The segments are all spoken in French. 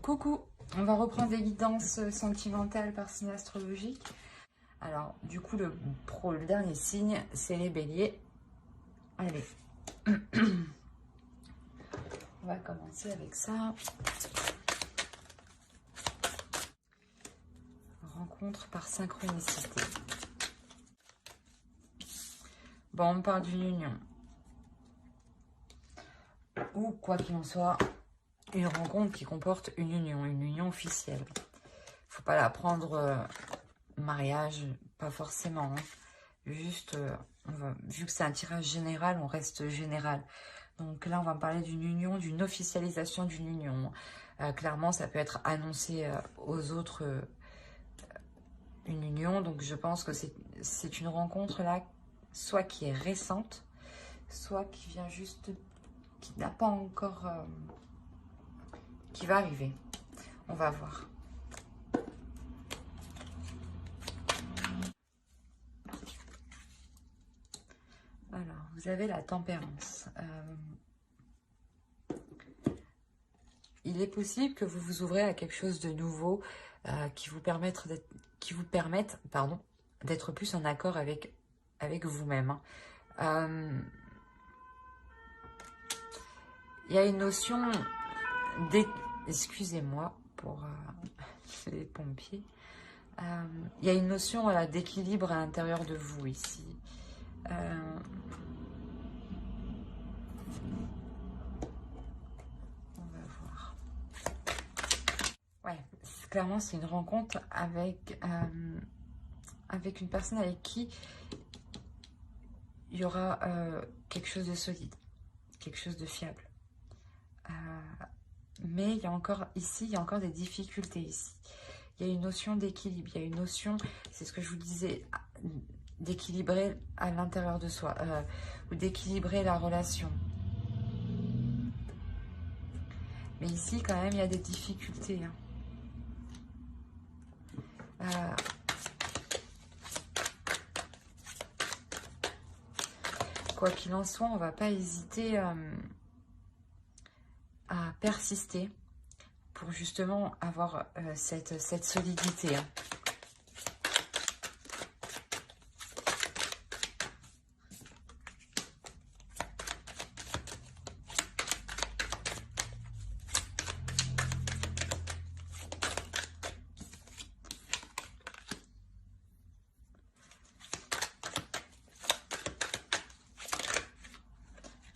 Coucou, on va reprendre les guidances sentimentales par signe astrologique. Alors, du coup, le dernier signe, c'est les béliers. Allez, on va commencer avec ça. Rencontre par synchronicité. Bon, on parle d'une union. Ou, quoi qu'il en soit, une rencontre qui comporte une union officielle. Faut pas la prendre mariage, pas forcément. Hein. Juste, vu que c'est un tirage général, on reste général. Donc là, on va parler d'une union, d'une officialisation d'une union. Clairement, ça peut être annoncé aux autres une union. Donc je pense que c'est une rencontre là, soit qui est récente, soit qui vient juste, qui n'a pas encore, qui va arriver. On va voir. Alors, vous avez la tempérance. Il est possible que vous vous ouvrez à quelque chose de nouveau qui vous permette d'être plus en accord avec vous-même. Il y a une notion excusez-moi pour les pompiers. Il y a une notion d'équilibre à l'intérieur de vous ici. Ouais, clairement, c'est une rencontre avec une personne avec qui il y aura quelque chose de solide, quelque chose de fiable. Mais il y a encore ici, il y a encore des difficultés ici. Il y a une notion d'équilibre, il y a une notion, c'est ce que je vous disais, d'équilibrer à l'intérieur de soi, ou d'équilibrer la relation. Mais ici, quand même, il y a des difficultés. Hein. Quoi qu'il en soit, on ne va pas hésiter à persister pour justement avoir cette solidité. Hein.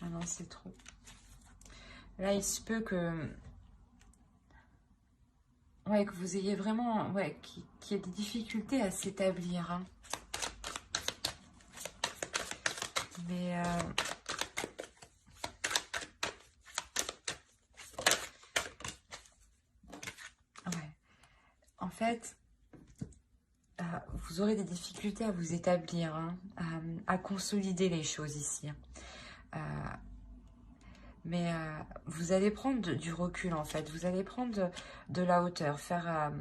Ah non, c'est trop. Là, il se peut que... Ouais, que vous ayez vraiment... Ouais, qu'il y ait des difficultés à s'établir. Hein. Mais... Ouais. En fait, vous aurez des difficultés à vous établir, hein, à consolider les choses ici. Mais vous allez prendre du recul en fait, vous allez prendre de la hauteur, faire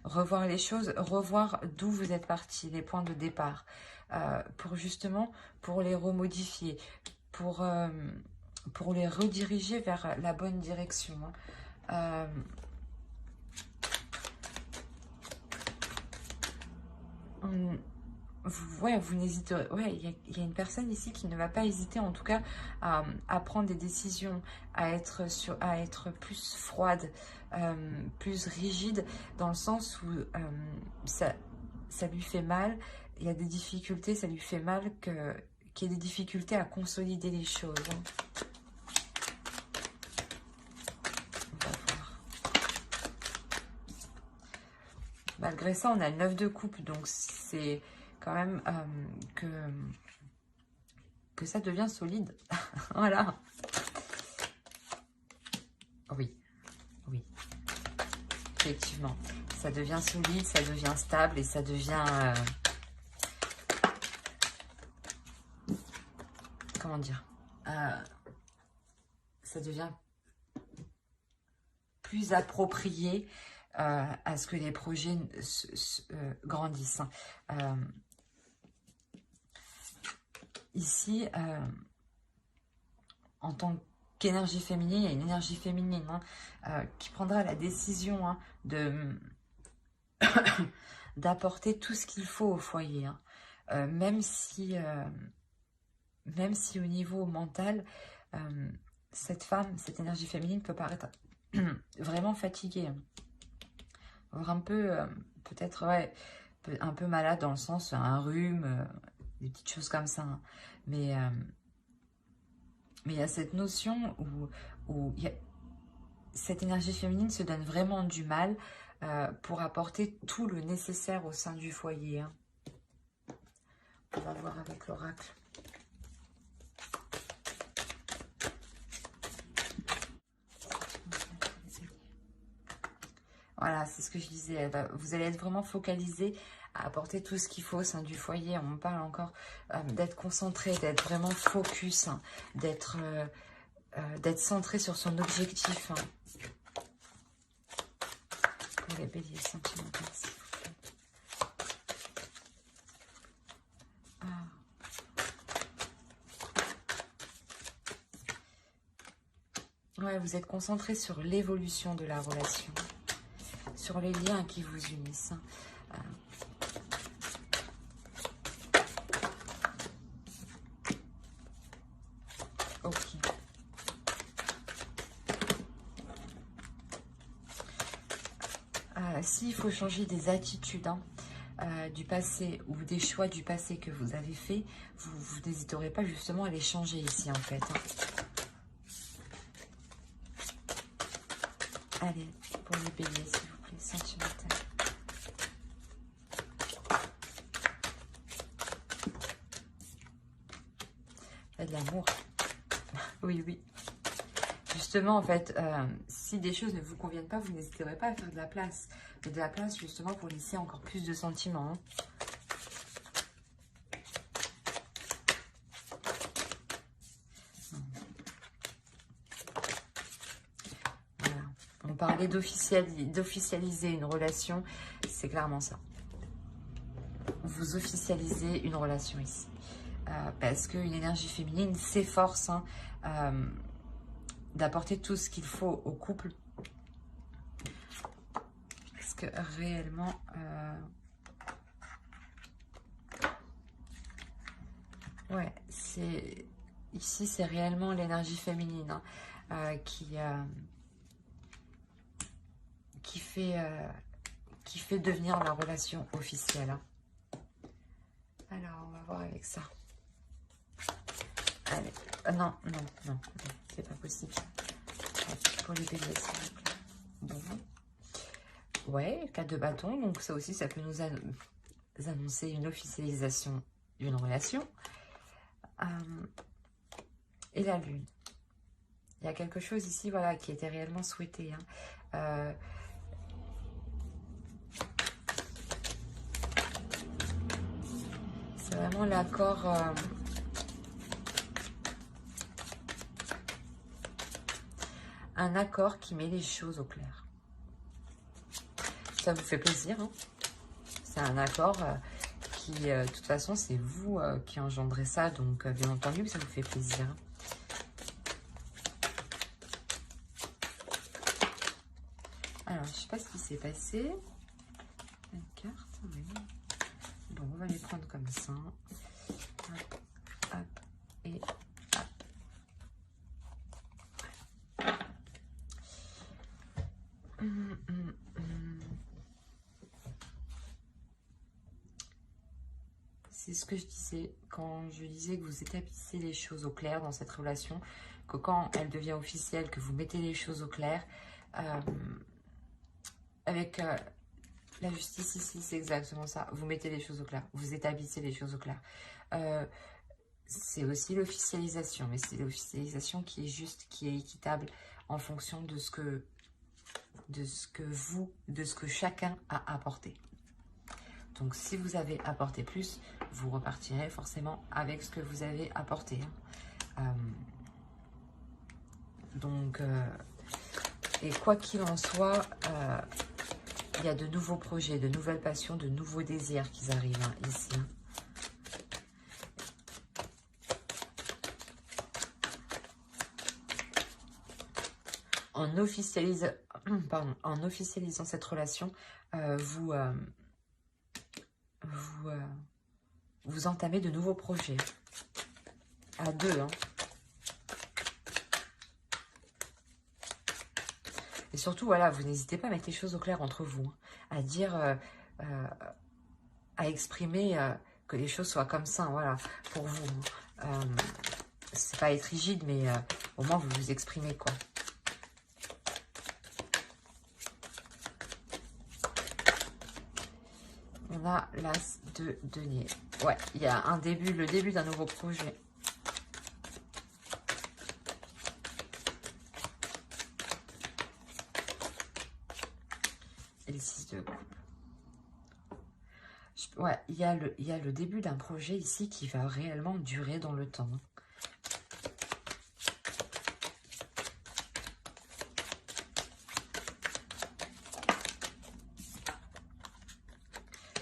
revoir les choses, revoir d'où vous êtes parti, les points de départ, pour les remodifier, pour les rediriger vers la bonne direction. Hein. Vous n'hésiterez. Ouais, il y a une personne ici qui ne va pas hésiter, en tout cas, à prendre des décisions, à être plus froide, plus rigide, dans le sens où ça lui fait mal. Il y a des difficultés, ça lui fait mal qu'il y ait des difficultés à consolider les choses. Hein. On va voir. Malgré ça, on a le 9 de coupe, donc c'est quand même que ça devient solide. Voilà. Oui, oui. Effectivement. Ça devient solide, ça devient stable et ça devient... comment dire, ça devient plus approprié à ce que les projets grandissent. Ici, en tant qu'énergie féminine, il y a une énergie féminine hein, qui prendra la décision hein, d'apporter tout ce qu'il faut au foyer. Hein. Même si au niveau mental, cette femme, cette énergie féminine peut paraître vraiment fatiguée. Voire un peu, peut-être, ouais, un peu malade dans le sens, un rhume, des petites choses comme ça. Hein. Mais il y a cette notion où cette énergie féminine se donne vraiment du mal pour apporter tout le nécessaire au sein du foyer. Hein. On va voir avec l'oracle. Voilà, c'est ce que je disais. Vous allez être vraiment focalisé à apporter tout ce qu'il faut au sein du foyer. On parle encore d'être concentré, d'être vraiment focus, hein, d'être centré sur son objectif. Hein. Pour les béliers sentimentaux, s'il vous plaît. Ouais, vous êtes concentré sur l'évolution de la relation, sur les liens qui vous unissent. Hein. Ok. S'il faut changer des attitudes hein, du passé ou des choix du passé que vous avez fait, vous n'hésiterez pas justement à les changer ici en fait. Hein. Allez, pour les béliers, s'il vous plaît, sentimental. Il y a de l'amour. Oui, oui. Justement, en fait, si des choses ne vous conviennent pas, vous n'hésiterez pas à faire de la place. Et de la place, justement, pour laisser encore plus de sentiments. Hein. Voilà. On parlait d'officialiser une relation, c'est clairement ça. Vous officialisez une relation ici. Parce qu'une énergie féminine s'efforce hein, d'apporter tout ce qu'il faut au couple. Parce que réellement... ouais, ici, c'est réellement l'énergie féminine hein, qui fait devenir la relation officielle. Hein. Alors, on va voir avec ça. Allez, non, c'est pas possible. Pour les béliers, s'il vous plaît. Bon. Ouais, 4 de bâton, donc ça aussi, ça peut nous annoncer une officialisation d'une relation. Et la lune. Il y a quelque chose ici, voilà, qui était réellement souhaité. Hein. C'est vraiment l'accord... un accord qui met les choses au clair. Ça vous fait plaisir. Hein. C'est un accord qui, de toute façon, c'est vous qui engendrez ça. Donc, bien entendu, ça vous fait plaisir. Alors, je ne sais pas ce qui s'est passé. Une carte, oui. Bon, on va les prendre comme ça. Hop, hop, et hop. C'est ce que je disais quand je disais que vous établissez les choses au clair dans cette relation, que quand elle devient officielle, que vous mettez les choses au clair. Avec la justice ici, c'est exactement ça. Vous mettez les choses au clair, vous établissez les choses au clair. C'est aussi l'officialisation, mais c'est l'officialisation qui est juste, qui est équitable en fonction de ce que chacun a apporté. Donc, si vous avez apporté plus, vous repartirez forcément avec ce que vous avez apporté. Hein. Et quoi qu'il en soit, il y a de nouveaux projets, de nouvelles passions, de nouveaux désirs qui arrivent hein, ici. Hein. en officialisant cette relation, vous entamez de nouveaux projets. À deux, hein. Et surtout, voilà, vous n'hésitez pas à mettre les choses au clair entre vous, hein, à dire, à exprimer que les choses soient comme ça, voilà, pour vous. C'est pas être rigide, mais au moins vous vous exprimez, quoi. On a l'as de denier. Ouais, il y a le début d'un nouveau projet. Et le 6 de coupe. Ouais, il y a le début d'un projet ici qui va réellement durer dans le temps.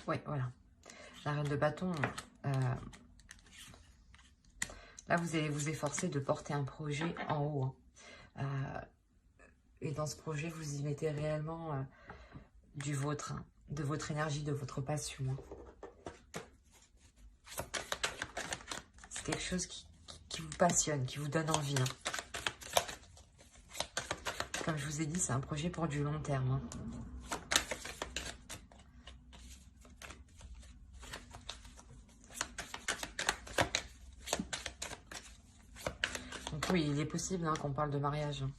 Oui, voilà. La reine de bâton. Là, vous allez vous efforcer de porter un projet en haut. Hein. Et dans ce projet, vous y mettez réellement du vôtre, hein, de votre énergie, de votre passion. Hein. C'est quelque chose qui vous passionne, qui vous donne envie. Hein. Comme je vous ai dit, c'est un projet pour du long terme. Hein. Donc oui, il est possible hein, qu'on parle de mariage. Hein.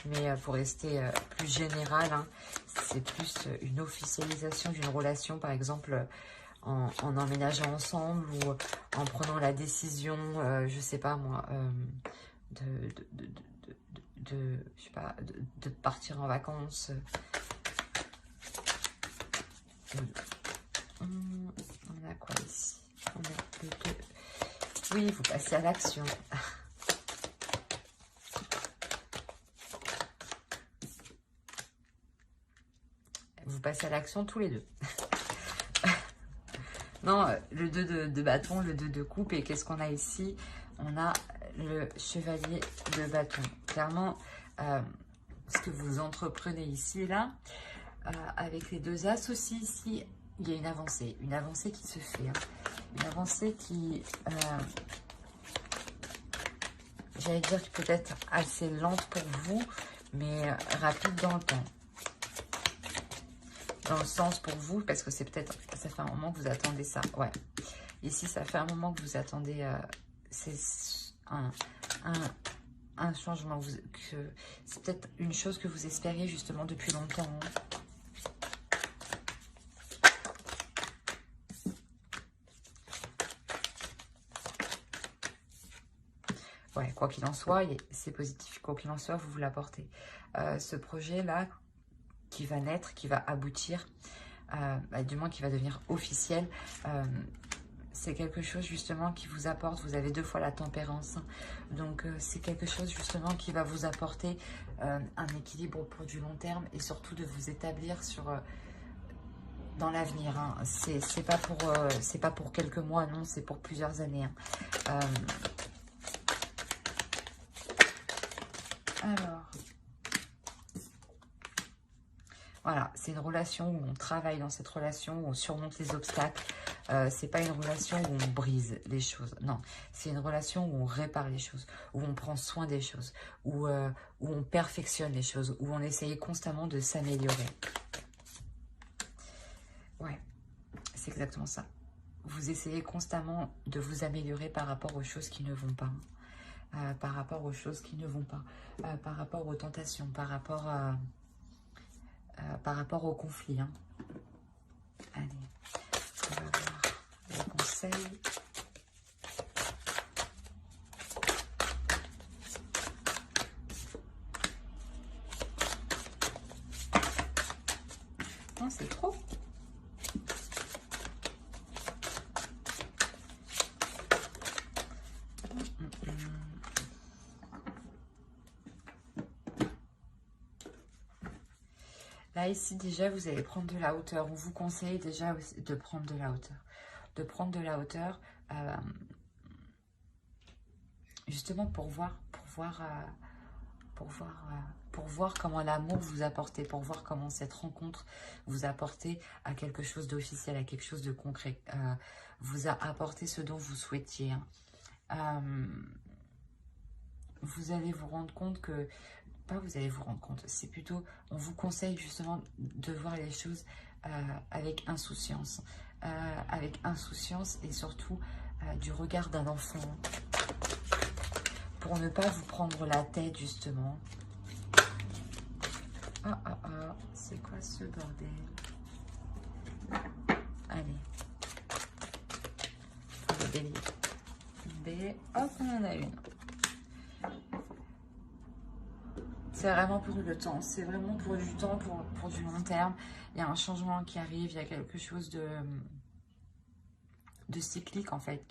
Mais pour rester plus général, hein, c'est plus une officialisation d'une relation, par exemple, en emménageant ensemble ou en prenant la décision, je sais pas moi, je sais pas, de partir en vacances. On a quoi ici? On a le 2. Oui, vous passez à l'action. Vous passez à l'action tous les deux. Non, le 2 de bâton, le 2 de coupe. Et qu'est-ce qu'on a ici? On a le chevalier de bâton. Clairement, ce que vous entreprenez ici, là, avec les 2 as aussi, ici, il y a une avancée qui se fait. Hein. Une avancée qui, j'allais dire peut-être assez lente pour vous, mais rapide dans le temps. Dans le sens pour vous, parce que c'est peut-être, ça fait un moment que vous attendez ça. Ouais. Ici, ça fait un moment que vous attendez, c'est un changement. C'est peut-être une chose que vous espériez justement depuis longtemps. Hein. Ouais, quoi qu'il en soit, c'est positif. Quoi qu'il en soit, vous l'apportez. Ce projet-là, qui va naître, qui va aboutir, du moins qui va devenir officiel, c'est quelque chose justement qui vous apporte, vous avez 2 fois la tempérance, hein. Donc c'est quelque chose justement qui va vous apporter un équilibre pour du long terme et surtout de vous établir dans l'avenir. Hein. C'est pas pour quelques mois, non, c'est pour plusieurs années. Hein. Alors... Voilà, c'est une relation où on travaille dans cette relation, où on surmonte les obstacles. C'est pas une relation où on brise les choses. Non, c'est une relation où on répare les choses, où on prend soin des choses, où on perfectionne les choses, où on essaye constamment de s'améliorer. Ouais, c'est exactement ça. Vous essayez constamment de vous améliorer par rapport aux choses qui ne vont pas. Par rapport aux choses qui ne vont pas. Par rapport aux tentations, par rapport au conflit. Hein. Allez, on va voir les conseils. Non, c'est trop. Là, ici, déjà, vous allez prendre de la hauteur. On vous conseille déjà aussi de prendre de la hauteur. De prendre de la hauteur, justement pour pour voir comment l'amour vous apporte, pour voir comment cette rencontre vous a apporté à quelque chose d'officiel, à quelque chose de concret, vous a apporté ce dont vous souhaitiez. Vous allez vous rendre compte que, pas vous allez vous rendre compte, c'est plutôt, on vous conseille justement de voir les choses avec insouciance et surtout du regard d'un enfant, pour ne pas vous prendre la tête justement. C'est quoi ce bordel? Allez. Le bélier. Hop, on en a une. C'est vraiment pour le temps. C'est vraiment pour du temps, pour du long terme. Il y a un changement qui arrive. Il y a quelque chose de cyclique en fait.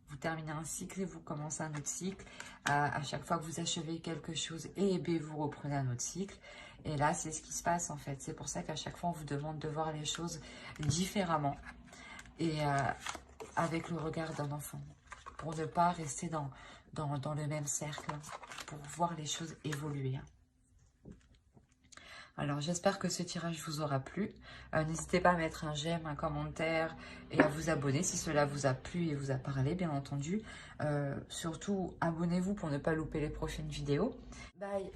Vous terminez un cycle et vous commencez un autre cycle. À chaque fois que vous achevez quelque chose, et bien vous reprenez un autre cycle. Et là, c'est ce qui se passe en fait. C'est pour ça qu'à chaque fois, on vous demande de voir les choses différemment. Et avec le regard d'un enfant. Pour ne pas rester dans le même cercle. Pour voir les choses évoluer. Alors, j'espère que ce tirage vous aura plu. N'hésitez pas à mettre un j'aime, un commentaire et à vous abonner si cela vous a plu et vous a parlé, bien entendu. Surtout, abonnez-vous pour ne pas louper les prochaines vidéos. Bye!